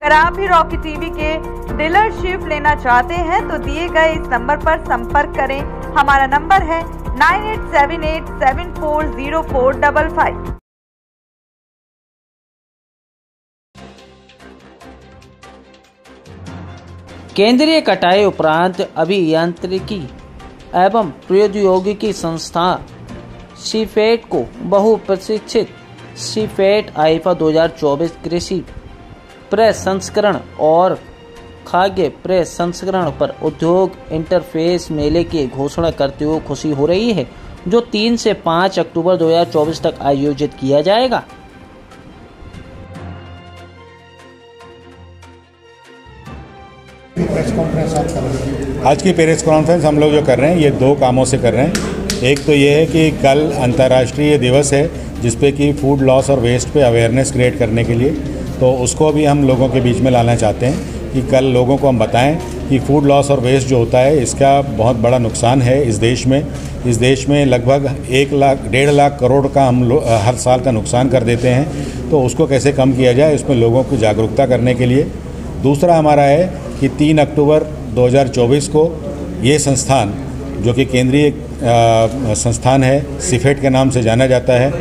अगर आप भी रॉकी टीवी के डीलरशिप लेना चाहते हैं तो दिए गए इस नंबर पर संपर्क करें। हमारा नंबर है 9878740455। केंद्रीय कटाई उपरांत अभियांत्रिकी एवं प्रौद्योगिकी संस्थान सीफेट को बहुप्रशिक्षित सीफेट आईफा 2024 कृषि प्रसंस्करण और खाद्य प्रसंस्करण पर उद्योग इंटरफेस मेले की घोषणा करते हुए खुशी हो रही है, जो 3 से 5 अक्टूबर 2024 तक आयोजित किया जाएगा। आज की प्रेस कॉन्फ्रेंस हम लोग जो कर रहे हैं ये 2 कामों से कर रहे हैं। एक तो ये है कि कल अंतर्राष्ट्रीय दिवस है जिसपे कि फूड लॉस और वेस्ट पे अवेयरनेस क्रिएट करने के लिए, तो उसको भी हम लोगों के बीच में लाना चाहते हैं कि कल लोगों को हम बताएं कि फूड लॉस और वेस्ट जो होता है इसका बहुत बड़ा नुकसान है इस देश में। इस देश में लगभग 1-1.5 लाख करोड़ का हम हर साल का नुकसान कर देते हैं, तो उसको कैसे कम किया जाए इसमें लोगों को जागरूकता करने के लिए। दूसरा हमारा है कि 3 अक्टूबर 2024 को ये संस्थान जो कि केंद्रीय संस्थान है, सीफेट के नाम से जाना जाता है,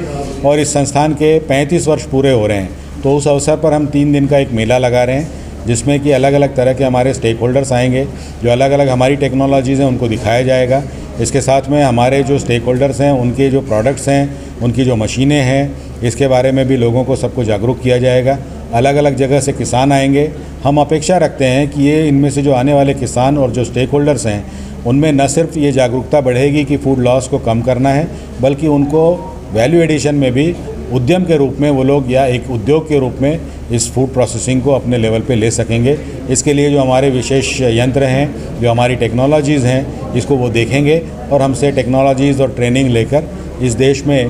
और इस संस्थान के 35 वर्ष पूरे हो रहे हैं, तो उस अवसर पर हम 3 दिन का एक मेला लगा रहे हैं जिसमें कि अलग अलग तरह के हमारे स्टेक होल्डर्स आएंगे, जो अलग अलग हमारी टेक्नोलॉजीज़ हैं उनको दिखाया जाएगा। इसके साथ में हमारे जो स्टेक होल्डर्स हैं उनके जो प्रोडक्ट्स हैं, उनकी जो मशीनें हैं, इसके बारे में भी लोगों को सबको जागरूक किया जाएगा। अलग अलग जगह से किसान आएंगे। हम अपेक्षा रखते हैं कि ये इनमें से जो आने वाले किसान और जो स्टेक होल्डर्स हैं उनमें न सिर्फ ये जागरूकता बढ़ेगी कि फूड लॉस को कम करना है, बल्कि उनको वैल्यू एडिशन में भी उद्यम के रूप में वो लोग या एक उद्योग के रूप में इस फूड प्रोसेसिंग को अपने लेवल पे ले सकेंगे। इसके लिए जो हमारे विशेष यंत्र हैं, जो हमारी टेक्नोलॉजीज़ हैं, इसको वो देखेंगे और हमसे टेक्नोलॉजीज़ और ट्रेनिंग लेकर इस देश में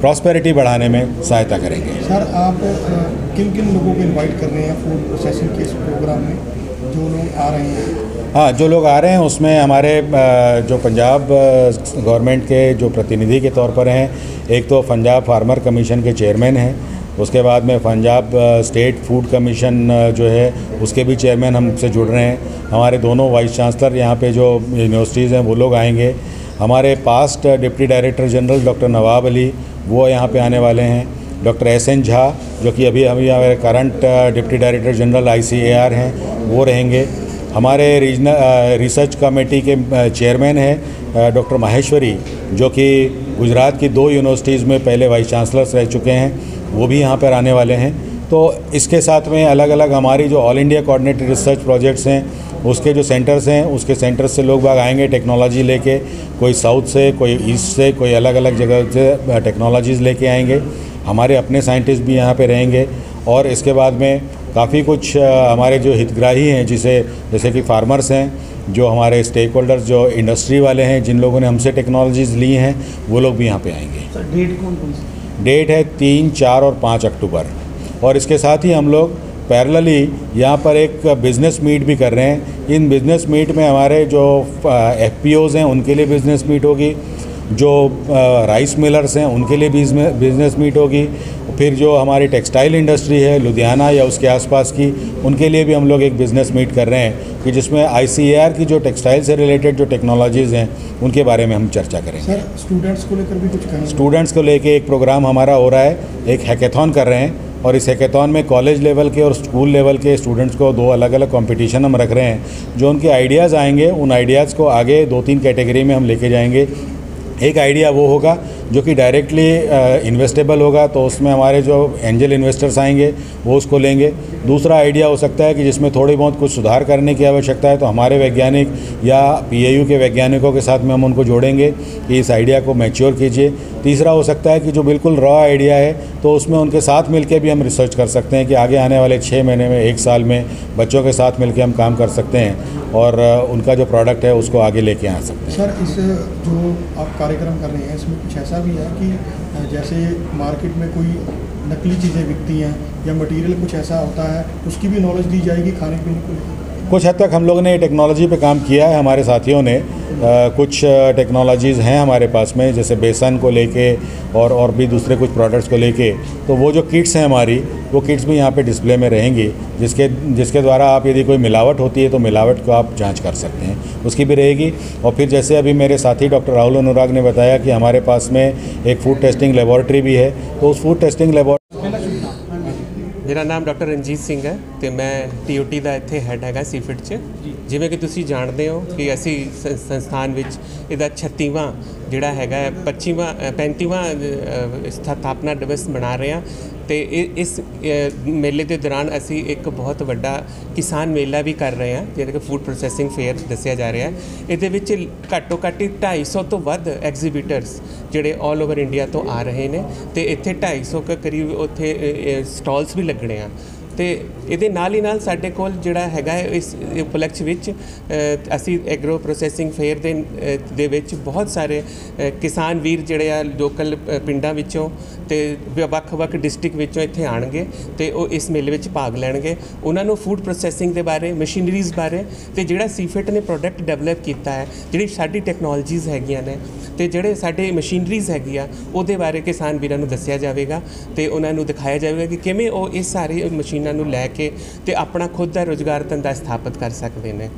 प्रॉस्पेरिटी बढ़ाने में सहायता करेंगे। सर, आप किन किन लोगों को इनवाइट कर रहे हैं फूड प्रोसेसिंग के इस प्रोग्राम में, जो लोग आ रहे हैं? हाँ, जो लोग आ रहे हैं उसमें हमारे जो पंजाब गवर्नमेंट के जो प्रतिनिधि के तौर पर हैं, एक तो पंजाब फार्मर कमीशन के चेयरमैन हैं, उसके बाद में पंजाब स्टेट फूड कमीशन जो है उसके भी चेयरमैन हमसे जुड़ रहे हैं। हमारे दोनों वाइस चांसलर यहाँ पे जो यूनिवर्सिटीज़ हैं वो लोग आएंगे। हमारे past deputy director general doctor Nawab Ali वो यहाँ पे आने वाले हैं। डॉक्टर SN झा जो कि अभी हमारे current deputy director general ICAR हैं वो रहेंगे। हमारे रीजनल रिसर्च कमेटी के चेयरमैन हैं डॉक्टर माहेश्वरी, जो कि गुजरात की 2 यूनिवर्सिटीज़ में पहले वाइस चांसलर्स रह चुके हैं, वो भी यहाँ पर आने वाले हैं। तो इसके साथ में अलग अलग हमारी जो all India coordinated research projects हैं उसके जो सेंटर्स हैं, उसके सेंटर्स से लोग बाग आएंगे टेक्नोलॉजी लेके, कोई साउथ से, कोई ईस्ट से, कोई अलग अलग जगह से टेक्नोलॉजीज़ लेके आएंगे। हमारे अपने साइंटिस्ट भी यहाँ पे रहेंगे। और इसके बाद में काफ़ी कुछ हमारे जो हितग्राही हैं जैसे कि फार्मर्स हैं, जो हमारे स्टेक होल्डर्स, जो इंडस्ट्री वाले हैं, जिन लोगों ने हमसे टेक्नोलॉजीज़ ली हैं, वो लोग भी यहाँ पे आएंगे। सर, डेट कौन कौन सी? डेट है 3, 4 और 5 अक्टूबर। और इसके साथ ही हम लोग पैरेलली यहाँ पर एक बिज़नेस मीट भी कर रहे हैं। इन बिज़नेस मीट में हमारे जो FPOs हैं उनके लिए बिज़नेस मीट होगी, जो राइस मिलर्स हैं उनके लिए बिज़नेस मीट होगी, फिर जो हमारी टेक्सटाइल इंडस्ट्री है लुधियाना या उसके आसपास की, उनके लिए भी हम लोग एक बिज़नेस मीट कर रहे हैं कि जिसमें ICAR की जो टेक्सटाइल से रिलेटेड जो टेक्नोलॉजीज़ हैं उनके बारे में हम चर्चा करेंगे। सर, स्टूडेंट्स को लेकर भी कुछ कहें? स्टूडेंट्स को लेके एक प्रोग्राम हमारा हो रहा है, एक हैकेथॉन कर रहे हैं, और इस हैकेथॉन में कॉलेज लेवल के और स्कूल लेवल के स्टूडेंट्स को 2 अलग अलग कंपटीशन हम रख रहे हैं। जो उनके आइडियाज़ आएंगे उन आइडियाज़ को आगे 2-3 कैटेगरी में हम लेके जाएंगे। एक आइडिया वो होगा जो कि डायरेक्टली इन्वेस्टेबल होगा, तो उसमें हमारे जो एंजल इन्वेस्टर्स आएंगे वो उसको लेंगे। दूसरा आइडिया हो सकता है कि जिसमें थोड़ी बहुत कुछ सुधार करने की आवश्यकता है, तो हमारे वैज्ञानिक या PAU के वैज्ञानिकों के साथ में हम उनको जोड़ेंगे कि इस आइडिया को मैच्योर कीजिए। तीसरा हो सकता है कि जो बिल्कुल रॉ आइडिया है तो उसमें उनके साथ मिलकर भी हम रिसर्च कर सकते हैं कि आगे आने वाले 6 महीने में, 1 साल में बच्चों के साथ मिलकर हम काम कर सकते हैं और उनका जो प्रोडक्ट है उसको आगे लेके आ सकते हैं। सर, इस जो आप कार्यक्रम कर रहे हैं इसमें कुछ ऐसा भी है कि जैसे मार्केट में कोई नकली चीज़ें बिकती हैं या मटेरियल कुछ ऐसा होता है, उसकी भी नॉलेज दी जाएगी खाने पीने को? कुछ हद तक हम लोगों ने टेक्नोलॉजी पे काम किया है, हमारे साथियों ने कुछ टेक्नोलॉजीज़ हैं हमारे पास में, जैसे बेसन को लेके और भी दूसरे कुछ प्रोडक्ट्स को लेके। तो वो जो किट्स हैं हमारी, वो किट्स भी यहाँ पे डिस्प्ले में रहेंगी, जिसके द्वारा आप यदि कोई मिलावट होती है तो मिलावट को आप जांच कर सकते हैं, उसकी भी रहेगी। और फिर जैसे अभी मेरे साथी डॉक्टर राहुल अनुराग ने बताया कि हमारे पास में एक फूड टेस्टिंग लेबॉरेटरी भी है, तो उस फूड टेस्टिंग लेबॉरेटरी। मेरा नाम डॉक्टर रंजीत सिंह है तो मैं TOT ਦਾ ਇੱਥੇ ਹੈਡ ਹੈਗਾ ਸੀਫਿਟ 'ਚ। ਜਿਵੇਂ ਕਿ ਤੁਸੀਂ ਜਾਣਦੇ ਹੋ ਕਿ ਅਸੀਂ ਸੰਸਥਾਨ ਵਿੱਚ ਇਹਦਾ 36ਵਾਂ ਜਿਹੜਾ ਹੈਗਾ 35ਵਾਂ ਸਥਾਪਨਾ ਦਿਵਸ ਮਨਾ ਰਹੇ ਹਾਂ। ਤੇ ਇਸ ਮੇਲੇ ਦੇ ਦੌਰਾਨ ਅਸੀਂ ਇੱਕ ਬਹੁਤ ਵੱਡਾ ਕਿਸਾਨ ਮੇਲਾ ਵੀ ਕਰ ਰਹੇ ਹਾਂ, ਜਿਹੜਾ ਕਿ ਫੂਡ ਪ੍ਰੋਸੈਸਿੰਗ ਫੇਅਰ ਦੱਸਿਆ ਜਾ ਰਿਹਾ ਹੈ। ਇਹਦੇ ਵਿੱਚ ਘੱਟੋ ਘੱਟ 250 ਤੋਂ ਵੱਧ ਐਗਜ਼ੀਬਿਟਰਸ ਜਿਹੜੇ ਆਲ ਓਵਰ ਇੰਡੀਆ ਤੋਂ ਆ ਰਹੇ ਨੇ ਤੇ ਇੱਥੇ 250 ਕੇ ਕਰੀਬ ਉੱਥੇ ਸਟਾਲਸ ਵੀ ਲੱਗਣੇ ਆ। ਤੇ ਇਹਦੇ ਨਾਲ ਹੀ ਨਾਲ ਸਾਡੇ ਕੋਲ ਜਿਹੜਾ ਹੈਗਾ ਇਸ ਉਪਲਕਸ਼ ਵਿੱਚ ਅਸੀਂ ਐਗਰੋ ਪ੍ਰੋਸੈਸਿੰਗ ਫੇਅਰ ਦੇ ਵਿੱਚ ਬਹੁਤ ਸਾਰੇ ਕਿਸਾਨ ਵੀਰ ਜਿਹੜੇ ਆ ਲੋਕਲ ਪਿੰਡਾਂ ਵਿੱਚੋਂ ਤੇ ਵੱਖ-ਵੱਖ ਡਿਸਟ੍ਰਿਕਟ ਵਿੱਚੋਂ ਇੱਥੇ ਆਣਗੇ ਤੇ ਉਹ ਇਸ ਮੇਲੇ ਵਿੱਚ ਭਾਗ ਲੈਣਗੇ। ਉਹਨਾਂ ਨੂੰ ਫੂਡ ਪ੍ਰੋਸੈਸਿੰਗ ਦੇ ਬਾਰੇ, ਮਸ਼ੀਨਰੀਜ਼ ਬਾਰੇ ਤੇ ਜਿਹੜਾ ਸੀਫਿਟ ਨੇ ਪ੍ਰੋਡਕਟ ਡਿਵੈਲਪ ਕੀਤਾ ਹੈ, ਜਿਹੜੀ ਸਾਡੀ ਟੈਕਨੋਲੋਜੀਜ਼ ਹੈਗੀਆਂ ਨੇ ਤੇ ਜਿਹੜੇ ਸਾਡੇ ਮਸ਼ੀਨਰੀਜ਼ ਹੈਗੀ ਆ, ਉਹਦੇ ਬਾਰੇ ਕਿਸਾਨ ਵੀਰਾਂ ਨੂੰ ਦੱਸਿਆ ਜਾਵੇਗਾ ਤੇ ਉਹਨਾਂ ਨੂੰ ਦਿਖਾਇਆ ਜਾਵੇਗਾ ਕਿ ਕਿਵੇਂ ਉਹ ਇਸ ਸਾਰੀ ਮਸ਼ੀਨਾਂ ਨੂੰ ਲੈ ਕੇ ਤੇ ਆਪਣਾ ਖੁਦ ਦਾ ਰੁਜ਼ਗਾਰ ਧੰਦਾ ਸਥਾਪਿਤ ਕਰ ਸਕਦੇ ਨੇ।